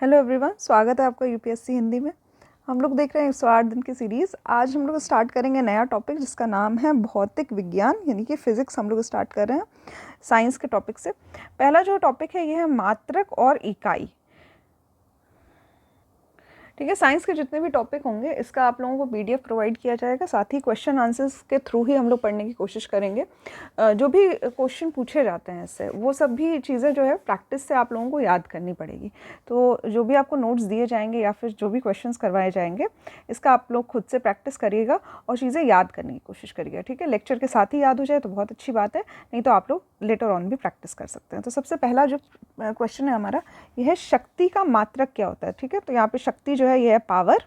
Hello everyone, स्वागत है आपका यूपीएससी हिंदी में। हम लोग देख रहे हैं 108 दिन की सीरीज़। आज हम लोग स्टार्ट करेंगे नया टॉपिक जिसका नाम है भौतिक विज्ञान, यानी कि फिज़िक्स। हम लोग स्टार्ट कर रहे हैं साइंस के टॉपिक से। पहला जो टॉपिक है ये है मात्रक और इकाई। ठीक है, साइंस के जितने भी टॉपिक होंगे इसका आप लोगों को पीडीएफ प्रोवाइड किया जाएगा, साथ ही क्वेश्चन आंसर्स के थ्रू ही हम लोग पढ़ने की कोशिश करेंगे। जो भी क्वेश्चन पूछे जाते हैं इससे, वो सब भी चीज़ें जो है प्रैक्टिस से आप लोगों को याद करनी पड़ेगी। तो जो भी आपको नोट्स दिए जाएंगे या फिर जो भी क्वेश्चंस करवाए जाएंगे, इसका आप लोग खुद से प्रैक्टिस करिएगा और चीज़ें याद करने की कोशिश करिएगा। ठीक है, लेक्चर के साथ ही याद हो जाए तो बहुत अच्छी बात है, नहीं तो आप लोग लेटर ऑन भी प्रैक्टिस कर सकते हैं। तो सबसे पहला जो क्वेश्चन है हमारा, यह है शक्ति का मात्रक क्या होता है। ठीक है, तो यहाँ पे शक्ति जो है ये है पावर।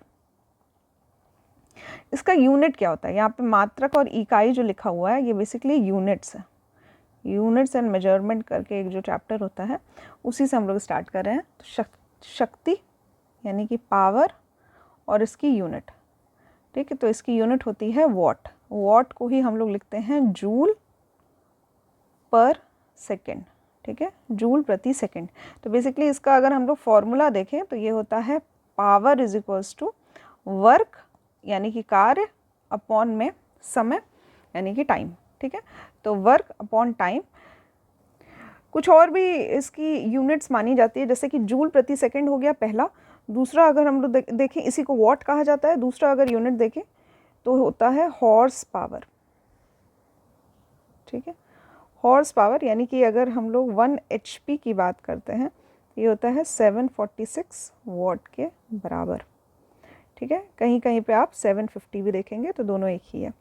इसका यूनिट क्या होता है, यहाँ पे मात्रक और इकाई जो लिखा हुआ है ये बेसिकली यूनिट्स है। यूनिट्स एंड मेजरमेंट करके एक जो चैप्टर होता है उसी से हम लोग स्टार्ट कर रहे हैं। तो शक्ति यानी कि पावर और इसकी यूनिट। ठीक है, तो इसकी यूनिट होती है वॉट। वॉट को ही हम लोग लिखते हैं जूल पर सेकेंड। ठीक है, जूल प्रति सेकेंड। तो बेसिकली इसका अगर हम लोग फॉर्मूला देखें तो ये होता है power is equals to work यानी कि कार्य अपॉन में समय यानी कि टाइम। ठीक है, तो वर्क अपॉन टाइम। कुछ और भी इसकी यूनिट्स मानी जाती है, जैसे कि जूल प्रति सेकंड हो गया पहला। दूसरा अगर हम लोग देखें, इसी को वॉट कहा जाता है। दूसरा अगर यूनिट देखें तो होता है हॉर्स पावर। ठीक है, हॉर्स पावर यानी कि अगर हम लोग 1 HP की बात करते हैं, ये होता है 746 वॉट के बराबर। ठीक है, कहीं कहीं पे आप 750 भी देखेंगे, तो दोनों एक ही है।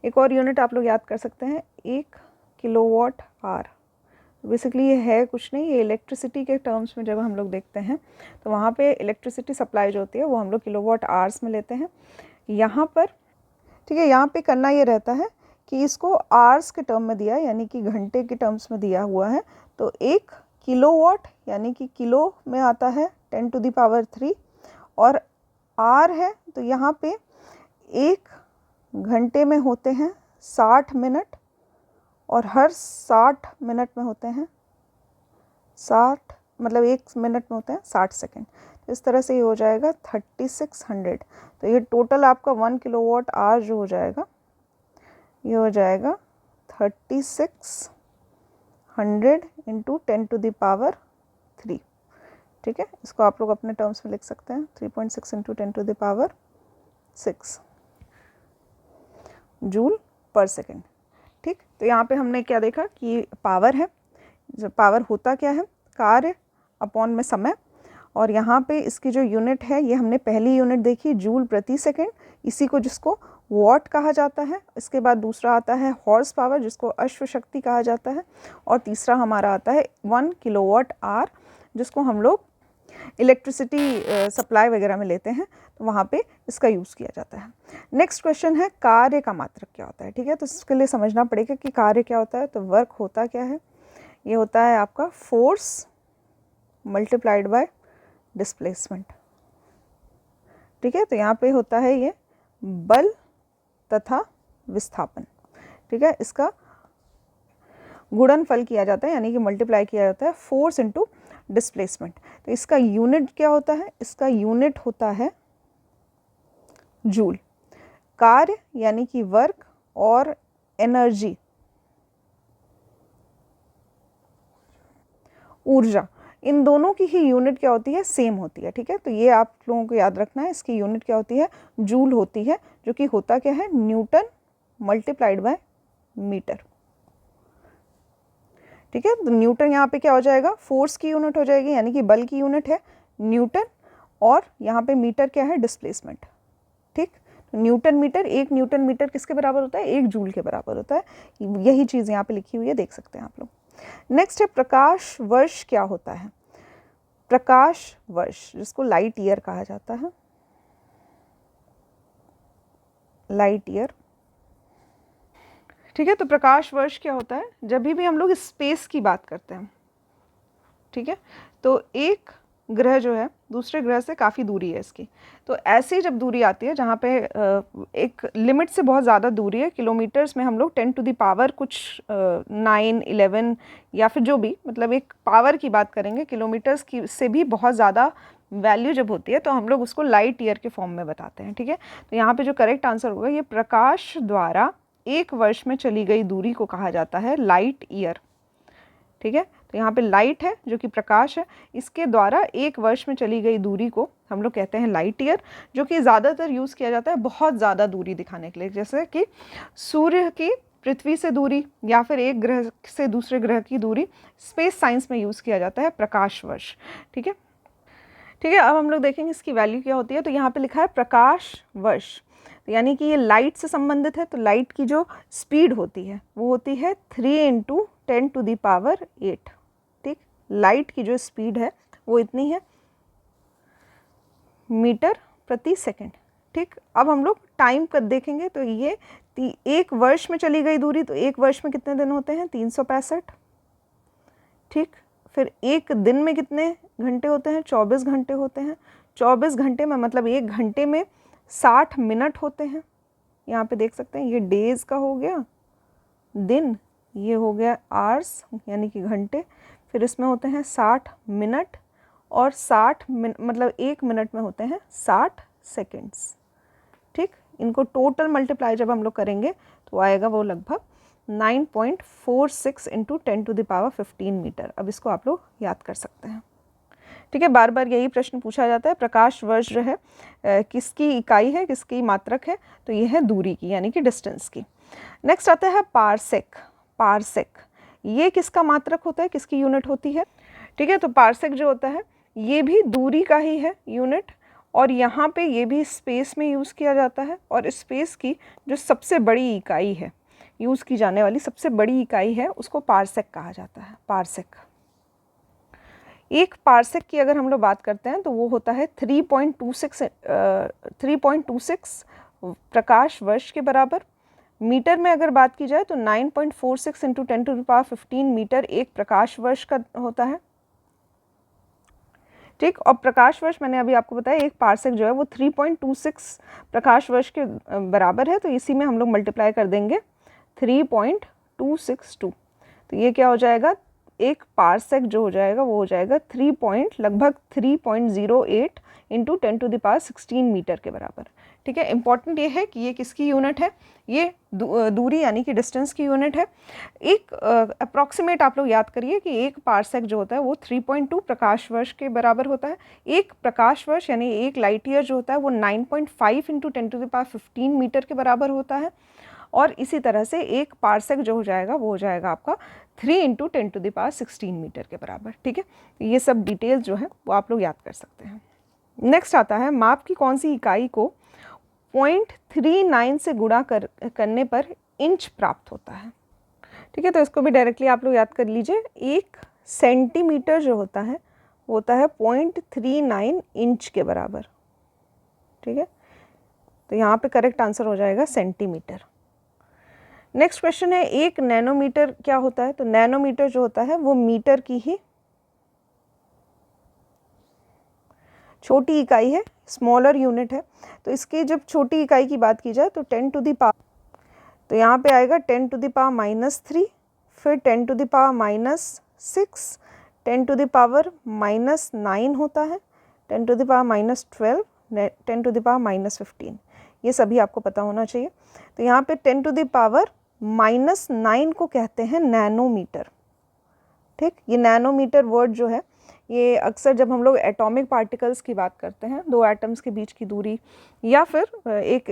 एक और यूनिट आप लोग याद कर सकते हैं, 1 किलोवाट आवर। बेसिकली ये है कुछ नहीं, ये इलेक्ट्रिसिटी के टर्म्स में जब हम लोग देखते हैं तो वहाँ पे इलेक्ट्रिसिटी सप्लाई जो होती है वो हम लोग किलोवाट आवर्स में लेते हैं। यहाँ पर ठीक है, यहाँ पे करना ये रहता है कि इसको आवर्स के टर्म में दिया, यानी कि घंटे के टर्म्स में दिया हुआ है। तो 1 किलोवाट यानी कि किलो में आता है 10 टू द पावर 3, और आर है तो यहाँ पे 1 घंटे में होते हैं 60 मिनट, और हर 60 मिनट में होते हैं 60 मतलब 1 मिनट में होते हैं 60 सेकेंड। तो इस तरह से ये हो जाएगा 3600। तो ये टोटल आपका 1 किलोवाट आवर जो हो जाएगा, ये हो जाएगा 3600 इंटू 10 टू द पावर 3। ठीक है, इसको आप लोग अपने टर्म्स में लिख सकते हैं, 3.6 into 10 to the power 6 joule per second. ठीक, तो यहाँ पे हमने क्या देखा कि पावर है। जो पावर होता क्या है, कार्य अपॉन में समय। और यहाँ पे इसकी जो यूनिट है ये हमने पहली यूनिट देखी जूल प्रति सेकेंड, इसी को जिसको वॉट कहा जाता है। इसके बाद दूसरा आता है हॉर्स पावर जिसको अश्व शक्ति कहा जाता है, और तीसरा हमारा आता है 1 किलोवाट आवर जिसको हम लोग इलेक्ट्रिसिटी सप्लाई वगैरह में लेते हैं, तो वहाँ पे इसका यूज़ किया जाता है। नेक्स्ट क्वेश्चन है कार्य का मात्रक क्या होता है। ठीक है, तो इसके लिए समझना पड़ेगा कि कार्य क्या होता है। तो वर्क होता क्या है, ये होता है आपका फोर्स मल्टीप्लाइड बाय डिस्प्लेसमेंट। ठीक है, तो यहाँ पे होता है ये बल तथा विस्थापन। ठीक है, इसका गुणनफल किया जाता है यानी कि मल्टीप्लाई किया जाता है फोर्स इंटू डिस्प्लेसमेंट। तो इसका यूनिट क्या होता है, इसका यूनिट होता है जूल। कार्य यानी कि वर्क और एनर्जी ऊर्जा, इन दोनों की ही यूनिट क्या होती है, सेम होती है। ठीक है, तो ये आप लोगों को याद रखना है, इसकी यूनिट क्या होती है, जूल होती है, जो कि होता क्या है, न्यूटन मल्टीप्लाइड बाय मीटर। ठीक है, तो न्यूटन यहाँ पे क्या हो जाएगा, फोर्स की यूनिट हो जाएगी यानी कि बल की यूनिट है न्यूटन, और यहाँ पे मीटर क्या है, डिस्प्लेसमेंट। ठीक, तो न्यूटन मीटर, 1 न्यूटन मीटर किसके बराबर होता है, 1 जूल के बराबर होता है। यही चीज़ यहाँ पे लिखी हुई है, देख सकते हैं आप लोग। नेक्स्ट है प्रकाश वर्ष क्या होता है। प्रकाश वर्ष जिसको लाइट ईयर कहा जाता है, लाइट ईयर। ठीक है, तो प्रकाश वर्ष क्या होता है, जब भी हम लोग स्पेस की बात करते हैं, ठीक है, तो 1 ग्रह जो है दूसरे ग्रह से काफ़ी दूरी है इसकी। तो ऐसी जब दूरी आती है जहाँ पे एक लिमिट से बहुत ज़्यादा दूरी है, किलोमीटर्स में हम लोग 10 टू द पावर कुछ 9, 11 या फिर जो भी, मतलब एक पावर की बात करेंगे, किलोमीटर्स की से भी बहुत ज़्यादा वैल्यू जब होती है तो हम लोग उसको लाइट ईयर के फॉर्म में बताते हैं। ठीक है, तो यहाँ पे जो करेक्ट आंसर होगा, ये प्रकाश द्वारा एक वर्ष में चली गई दूरी को कहा जाता है लाइट ईयर। ठीक है, तो यहाँ पे लाइट है जो कि प्रकाश है, इसके द्वारा एक वर्ष में चली गई दूरी को हम लोग कहते हैं लाइट ईयर, जो कि ज़्यादातर यूज़ किया जाता है बहुत ज़्यादा दूरी दिखाने के लिए, जैसे कि सूर्य की पृथ्वी से दूरी या फिर एक ग्रह से दूसरे ग्रह की दूरी, स्पेस साइंस में यूज़ किया जाता है प्रकाश वर्ष। ठीक है, ठीक है, अब हम लोग देखेंगे इसकी वैल्यू क्या होती है। तो यहाँ पे लिखा है प्रकाश वर्ष, तो यानी कि ये लाइट से संबंधित है, तो लाइट की जो स्पीड होती है वो होती है 3 × 10 टू द पावर 8। ठीक, लाइट की जो स्पीड है वो इतनी है मीटर प्रति सेकंड। ठीक, अब हम लोग टाइम कर देखेंगे, तो ये एक वर्ष में चली गई दूरी, तो एक वर्ष में कितने दिन होते हैं, 365। ठीक, फिर एक दिन में कितने घंटे होते हैं, 24 घंटे होते हैं। 24 घंटे में मतलब एक घंटे में 60 मिनट होते हैं। यहाँ पे देख सकते हैं ये डेज़ का हो गया दिन, ये हो गया आवर्स यानी कि घंटे, फिर इसमें होते हैं 60 मिनट, और 60 मतलब एक मिनट में होते हैं 60 सेकेंड्स। ठीक, इनको टोटल मल्टीप्लाई जब हम लोग करेंगे तो आएगा वो लगभग 9.46 × 10 टू द पावर 15 मीटर। अब इसको आप लोग याद कर सकते हैं। ठीक है, बार बार यही प्रश्न पूछा जाता है, प्रकाश वर्ष जो है किसकी इकाई है, किसकी मात्रक है, तो ये है दूरी की यानी कि डिस्टेंस की। नेक्स्ट आता है पारसेक। पारसेक ये किसका मात्रक होता है, किसकी यूनिट होती है। ठीक है, तो पारसेक जो होता है ये भी दूरी का ही है यूनिट, और यहाँ पे ये भी स्पेस में यूज़ किया जाता है, और स्पेस की जो सबसे बड़ी इकाई है, यूज़ की जाने वाली सबसे बड़ी इकाई है, उसको पारसेक कहा जाता है। पारसेक, एक पारसेक की अगर हम लोग बात करते हैं तो वो होता है 3.26 प्रकाश वर्ष के बराबर। मीटर में अगर बात की जाए तो 9.46 × 10 टू द पावर 15 मीटर एक प्रकाश वर्ष का होता है। ठीक, और प्रकाश वर्ष मैंने अभी आपको बताया, एक पारसेक जो है वो 3.26 प्रकाश वर्ष के बराबर है, तो इसी में हम लोग मल्टीप्लाई कर देंगे 3.262, तो ये क्या हो जाएगा, एक पारसेक जो हो जाएगा वो हो जाएगा लगभग 3.08 × 10 टू द पावर 16 मीटर के बराबर। ठीक है, इंपॉर्टेंट ये है कि ये किसकी यूनिट है, ये दूरी यानी कि डिस्टेंस की यूनिट है। एक अप्रॉक्सीमेट आप लोग याद करिए कि एक पारसेक जो होता है वो 3.2 प्रकाश वर्ष के बराबर होता है। एक प्रकाश वर्ष यानी एक लाइट ईयर जो होता है वो 9.5 × 10 टू द पावर 15 मीटर के बराबर होता है, और इसी तरह से एक पारसेक जो हो जाएगा वो हो जाएगा आपका 3 × 10 टू द पावर 16 मीटर के बराबर। ठीक है, ये सब डिटेल्स जो है वो आप लोग याद कर सकते हैं। नेक्स्ट आता है माप की कौन सी इकाई को 0.39 से गुणा करने पर इंच प्राप्त होता है। ठीक है, तो इसको भी डायरेक्टली आप लोग याद कर लीजिए। एक सेंटीमीटर जो होता है वो होता है 0.39 इंच के बराबर। ठीक है, तो यहाँ पे करेक्ट आंसर हो जाएगा सेंटीमीटर। नेक्स्ट क्वेश्चन है, एक नैनोमीटर क्या होता है। तो नैनोमीटर जो होता है वो मीटर की ही छोटी इकाई है, स्मॉलर यूनिट है। तो इसकी जब छोटी इकाई की बात की जाए तो 10 टू द पावर, तो यहाँ पे आएगा 10 टू द पावर -3, फिर 10 to the power -6, 10 to the power -9 होता है, 10 to the power -12, 10 to the power -15, ये सभी आपको पता होना चाहिए। तो यहाँ पे 10 टू द पावर -9 को कहते हैं नैनोमीटर। ठीक, ये नैनोमीटर वर्ड जो है ये अक्सर जब हम लोग एटॉमिक पार्टिकल्स की बात करते हैं, दो एटम्स के बीच की दूरी, या फिर एक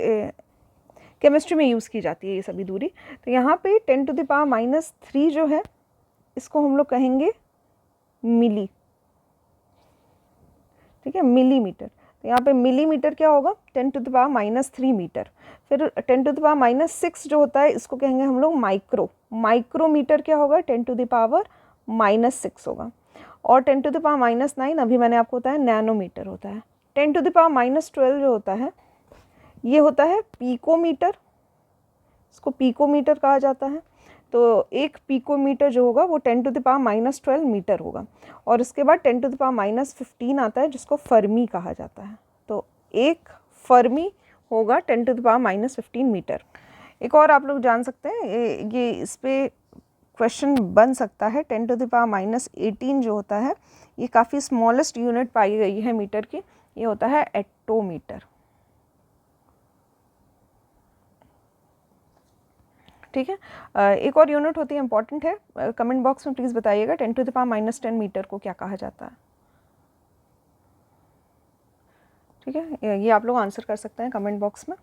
केमिस्ट्री में यूज़ की जाती है ये सभी दूरी। तो यहाँ पे 10 टू द पावर -3 जो है इसको हम लोग कहेंगे मिली। ठीक है, मिलीमीटर। तो यहाँ पे मिलीमीटर क्या होगा, 10 टू द पावर -3 मीटर। फिर 10 टू द पावर -6 जो होता है इसको कहेंगे हम लोग माइक्रो। माइक्रोमीटर क्या होगा, 10 टू द पावर -6 होगा। और 10 टू द पावर -9 अभी मैंने आपको बताया नैनोमीटर होता है। 10 टू द पावर -12 जो होता है ये होता है पीकोमीटर, इसको पीकोमीटर कहा जाता है। तो एक पिकोमीटर जो होगा वो 10⁻⁻12 मीटर होगा। और इसके बाद 10⁻⁻15 आता है जिसको फर्मी कहा जाता है। तो एक फर्मी होगा 10⁻⁻15 मीटर। एक और आप लोग जान सकते हैं, ये इस पे क्वेश्चन बन सकता है, 10⁻18 जो होता है ये काफ़ी स्मॉलेस्ट यूनिट पाई गई है मीटर की, ये होता है एटोमीटर। ठीक है, एक और यूनिट होती है, इंपॉर्टेंट है, कमेंट बॉक्स में प्लीज़ बताइएगा 10⁻10 मीटर को क्या कहा जाता है। ठीक है, ये आप लोग आंसर कर सकते हैं कमेंट बॉक्स में।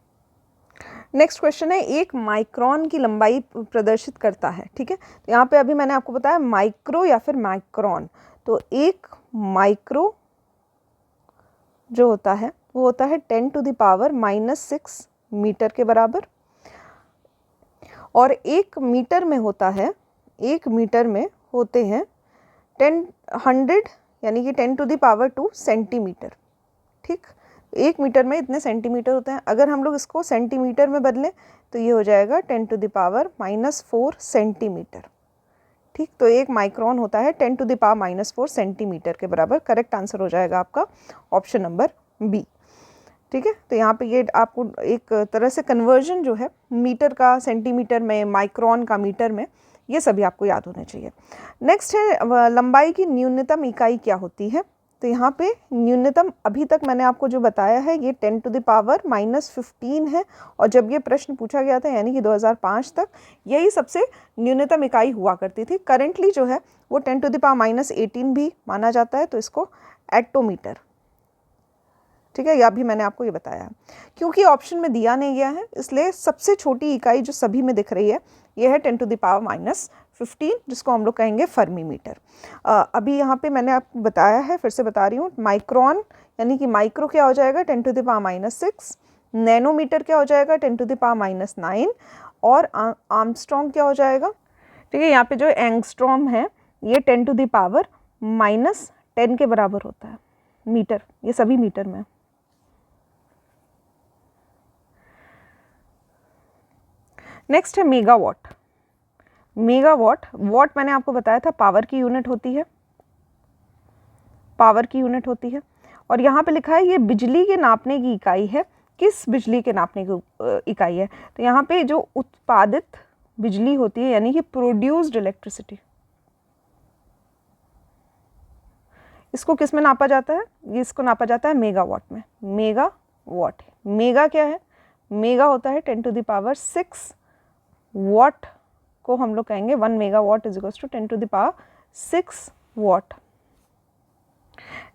नेक्स्ट क्वेश्चन है, एक माइक्रोन की लंबाई प्रदर्शित करता है। ठीक है, तो यहाँ पे अभी मैंने आपको बताया माइक्रो या फिर माइक्रोन। तो एक माइक्रो जो होता है वो होता है 10⁻⁻6 मीटर के बराबर, और एक मीटर में होता है, एक मीटर में होते हैं 100 यानी कि 10⁻² सेंटीमीटर। ठीक, एक मीटर में इतने सेंटीमीटर होते हैं। अगर हम लोग इसको सेंटीमीटर में बदलें तो ये हो जाएगा 10⁻⁻4 सेंटीमीटर। ठीक, तो एक माइक्रोन होता है 10⁻⁻4 सेंटीमीटर के बराबर। करेक्ट आंसर हो जाएगा आपका ऑप्शन नंबर बी। ठीक है, तो यहाँ पे ये आपको एक तरह से कन्वर्जन जो है मीटर का सेंटीमीटर में, माइक्रोन का मीटर में, ये सभी आपको याद होने चाहिए। नेक्स्ट है, लंबाई की न्यूनतम इकाई क्या होती है। तो यहाँ पे न्यूनतम अभी तक मैंने आपको जो बताया है ये 10⁻⁻15 है, और जब ये प्रश्न पूछा गया था यानी कि 2005 तक यही सबसे न्यूनतम इकाई हुआ करती थी। करेंटली जो है वो 10⁻18 भी माना जाता है, तो इसको एटोमीटर। ठीक है, या भी मैंने आपको ये बताया। क्योंकि ऑप्शन में दिया नहीं गया है इसलिए सबसे छोटी इकाई जो सभी में दिख रही है ये है 10⁻⁻15, जिसको हम लोग कहेंगे फर्मी मीटर। अभी यहाँ पे मैंने आपको बताया है, फिर से बता रही हूँ, माइक्रोन यानी कि माइक्रो क्या हो जाएगा 10⁻⁻6, नैनोमीटर क्या हो जाएगा 10⁻⁻9, और आर्मस्ट्रॉन्ग क्या हो जाएगा। ठीक है, यहाँ पे जो एंगस्ट्रॉम है ये 10⁻⁻10 के बराबर होता है मीटर, ये सभी मीटर में। नेक्स्ट है मेगावाट। मेगावाट, वाट मैंने आपको बताया था पावर की यूनिट होती है, पावर की यूनिट होती है। और यहाँ पे लिखा है ये बिजली के नापने की इकाई है। किस बिजली के नापने की इकाई है। तो यहाँ पे जो उत्पादित बिजली होती है यानी कि प्रोड्यूस्ड इलेक्ट्रिसिटी, इसको किस में नापा जाता है, ये इसको नापा जाता है मेगावाट में। मेगावाट, मेगा क्या है, मेगा होता है 10⁻6 वाट को हम लोग कहेंगे 1 मेगावाट इज इक्वल्स टू 10⁻6 वाट।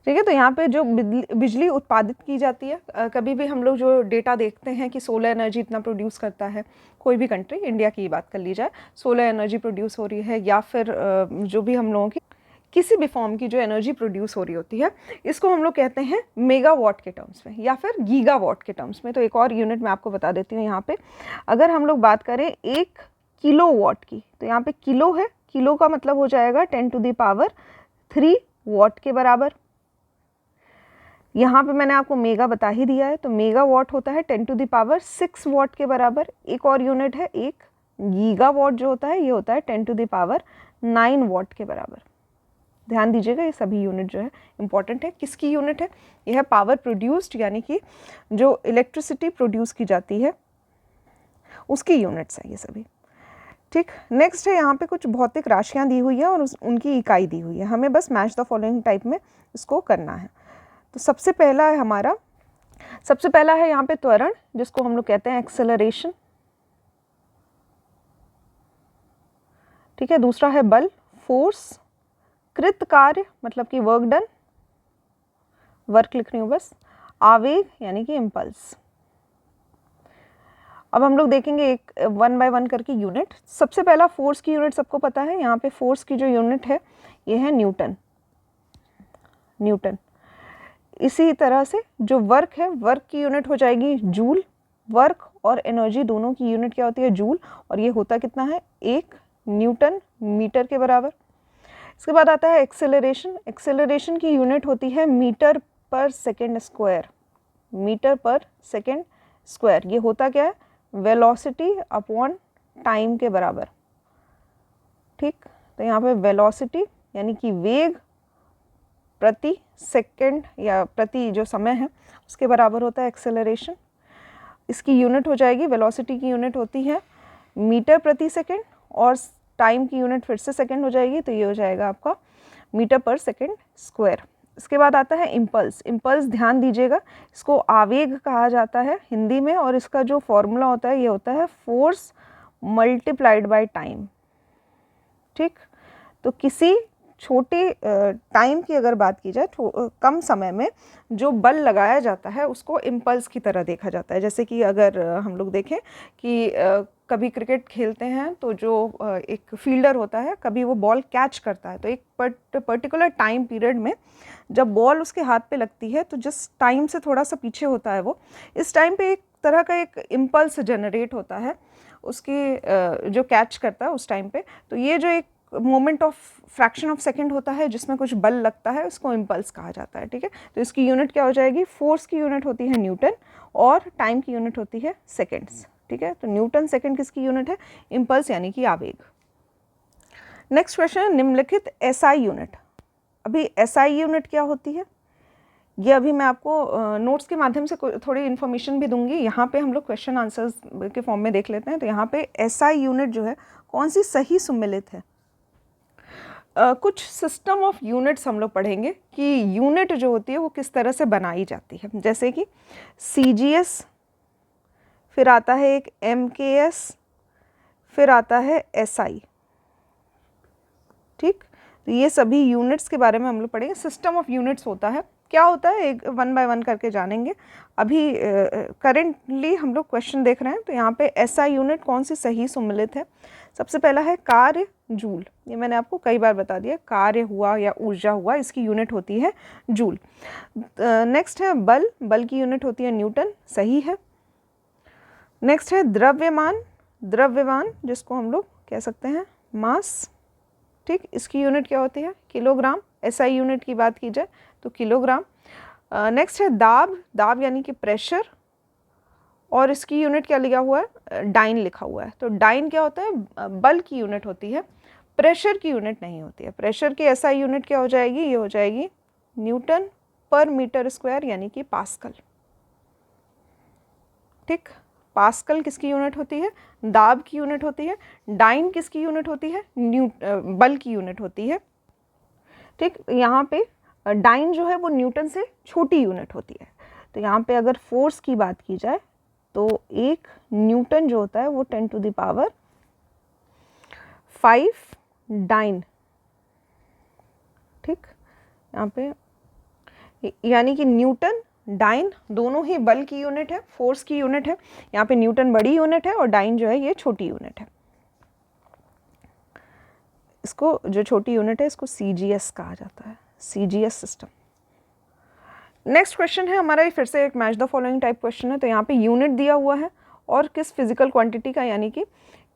ठीक है, तो यहाँ पे जो बिजली उत्पादित की जाती है, कभी भी हम लोग जो डेटा देखते हैं कि सोलर एनर्जी इतना प्रोड्यूस करता है, कोई भी कंट्री, इंडिया की बात कर ली जाए, सोलर एनर्जी प्रोड्यूस हो रही है, या फिर जो भी हम लोगों की किसी भी फॉर्म की जो एनर्जी प्रोड्यूस हो रही होती है, इसको हम लोग कहते हैं मेगावाट के टर्म्स में या फिर गीगावाट के टर्म्स में। तो एक और यूनिट मैं आपको बता देती हूँ यहाँ पे, अगर हम लोग बात करें 1 किलोवाट की, तो यहाँ पे किलो है, किलो का मतलब हो जाएगा 10⁻3 वाट के बराबर। यहाँ पे मैंने आपको मेगा बता ही दिया है, तो मेगावाट होता है 10⁻6 वाट के बराबर। एक और यूनिट है, एक गीगावाट जो होता है ये होता है 10⁻9 वाट के बराबर। ध्यान दीजिएगा, ये सभी यूनिट जो है इंपॉर्टेंट है। किसकी यूनिट है, ये है पावर प्रोड्यूस्ड यानी कि जो इलेक्ट्रिसिटी प्रोड्यूस की जाती है उसकी यूनिट्स है ये सभी। ठीक, नेक्स्ट है, यहाँ पे कुछ भौतिक राशियाँ दी हुई है और उनकी इकाई दी हुई है, हमें बस मैच द फॉलोइंग टाइप में इसको करना है। तो सबसे पहला है हमारा, सबसे पहला है यहाँ पे त्वरण, जिसको हम लोग कहते हैं एक्सेलरेशन। ठीक है, दूसरा है बल, फोर्स, कृत कार्य मतलब कि वर्क डन, वर्क लिख रही हूँ बस, आवेग यानी कि इम्पल्स। अब हम लोग देखेंगे एक 1 बाय 1 करके यूनिट। सबसे पहला फोर्स की यूनिट सबको पता है, यहाँ पे फोर्स की जो यूनिट है ये है न्यूटन, न्यूटन। इसी तरह से जो वर्क है, वर्क की यूनिट हो जाएगी जूल। वर्क और एनर्जी दोनों की यूनिट क्या होती है, जूल, और ये होता कितना है, 1 न्यूटन मीटर के बराबर। इसके बाद आता है एक्सेलरेशन। एक्सेलरेशन की यूनिट होती है मीटर पर सेकेंड स्क्वायर, मीटर पर सेकेंड स्क्वायर। ये होता क्या है, वेलोसिटी अपॉन टाइम के बराबर। ठीक, तो यहाँ पे वेलोसिटी यानी कि वेग प्रति सेकंड या प्रति जो समय है उसके बराबर होता है एक्सेलरेशन। इसकी यूनिट हो जाएगी, वेलोसिटी की यूनिट होती है मीटर प्रति सेकंड और टाइम की यूनिट फिर से सेकंड हो जाएगी, तो ये हो जाएगा आपका मीटर पर सेकंड स्क्वायर। इसके बाद आता है इम्पल्स। इम्पल्स ध्यान दीजिएगा, इसको आवेग कहा जाता है हिंदी में, और इसका जो फॉर्मूला होता है ये होता है फोर्स मल्टीप्लाइड बाय टाइम। ठीक, तो किसी छोटे टाइम की अगर बात की जाए, कम समय में जो बल लगाया जाता है उसको इम्पल्स की तरह देखा जाता है। जैसे कि अगर हम लोग देखें कि कभी क्रिकेट खेलते हैं तो जो एक फील्डर होता है, कभी वो बॉल कैच करता है, तो एक पर्टिकुलर टाइम पीरियड में जब बॉल उसके हाथ पे लगती है तो जिस टाइम से थोड़ा सा पीछे होता है वो, इस टाइम पे एक तरह का एक इम्पल्स जनरेट होता है उसके जो कैच करता है उस टाइम पे। तो ये जो एक moment of fraction of second होता है जिसमें कुछ बल लगता है, उसको इम्पल्स कहा जाता है। ठीक है, तो इसकी यूनिट क्या हो जाएगी, फोर्स की यूनिट होती है न्यूटन और टाइम की यूनिट होती है सेकंड्स। ठीक है, तो न्यूटन सेकंड किसकी यूनिट है, इम्पल्स यानी कि आवेग। नेक्स्ट क्वेश्चन है निम्नलिखित एसआई यूनिट। अभी एसआई यूनिट क्या होती है ये अभी मैं आपको नोट्स के माध्यम से थोड़ी इन्फॉर्मेशन भी दूंगी। यहाँ पे हम लोग क्वेश्चन आंसर्स के फॉर्म में देख लेते हैं। तो यहाँ पे एसआई यूनिट जो है कौन सी सही सुमेलित है। कुछ सिस्टम ऑफ यूनिट्स हम लोग पढ़ेंगे कि यूनिट जो होती है वो किस तरह से बनाई जाती है। जैसे कि सीजीएस, फिर आता है एक एमकेएस, फिर आता है एसआई। ठीक, तो ये सभी यूनिट्स के बारे में हम लोग पढ़ेंगे। सिस्टम ऑफ यूनिट्स होता है, क्या होता है, एक वन बाय वन करके जानेंगे। अभी करेंटली हम लोग क्वेश्चन देख रहे हैं। तो यहाँ पे एसआई यूनिट कौन सी सही सुमेलित है। सबसे पहला है कार्य जूल, ये मैंने आपको कई बार बता दिया, कार्य हुआ या ऊर्जा हुआ, इसकी यूनिट होती है जूल। नेक्स्ट है बल, बल की यूनिट होती है न्यूटन, सही है। नेक्स्ट है द्रव्यमान, द्रव्यमान जिसको हम लोग कह सकते हैं मास। ठीक, इसकी यूनिट क्या होती है, किलोग्राम। एसआई यूनिट की बात की जाए तो किलोग्राम। नेक्स्ट है दाब, दाब यानी कि प्रेशर, और इसकी यूनिट क्या लिखा हुआ है, डाइन लिखा हुआ है। तो डाइन क्या होता है, बल की यूनिट होती है, प्रेशर की यूनिट नहीं होती है। प्रेशर की एसआई यूनिट क्या हो जाएगी, ये हो जाएगी न्यूटन पर मीटर स्क्वायर यानी कि पास्कल। ठीक, पास्कल किसकी यूनिट होती है, दाब की यूनिट होती है। डाइन किसकी यूनिट होती है, बल की यूनिट होती है। ठीक, यहाँ पे डाइन जो है वो न्यूटन से छोटी यूनिट होती है। तो यहाँ पे अगर फोर्स की बात की जाए तो एक न्यूटन जो होता है वो 10 टू द पावर 5 डाइन। ठीक, यहाँ पे यानी कि न्यूटन डाइन दोनों ही बल की यूनिट है, फोर्स की यूनिट है। यहाँ पे न्यूटन बड़ी यूनिट है और डाइन जो है ये छोटी यूनिट है। इसको जो छोटी यूनिट है इसको सीजीएस कहा जाता है, सीजीएस सिस्टम। नेक्स्ट क्वेश्चन है हमारा, फिर से एक match the following type question है। तो यहाँ पे यूनिट दिया हुआ है और किस फिजिकल क्वांटिटी का यानी कि